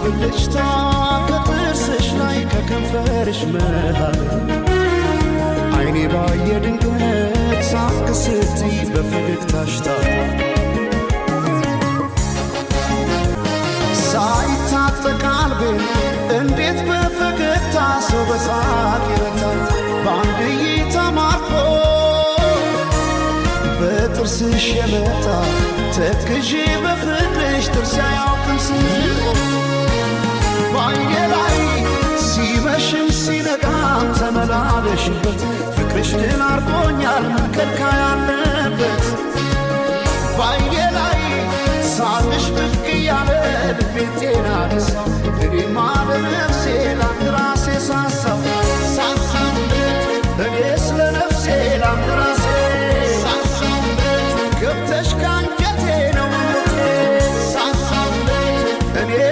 ብልጭታ ከጥርስሽ ላይ ከከንፈርሽ መሃል አይኔ ባየ ድንገት ሳቅ ስትይ በፈገግታሽ ሳይታጠቅ ልቤ እንዴት በፈገግታ ሰው በሳቅ ይረታል በአንድ እይታ ማርኮ በጥርስሽ የመጣ ተክዤ በፍቅርሽ ጥርስ አያውቅም ስንቆ በአይኔ ላይ ሲመሽም ሲነጋም ተመላለሽበት ፍቅርሽ ድል አርጎኛል ከልካ ያለበት በአይኔ ላይ ሳልሽ ብቅ እያለ ልቤ ጤና ደሳ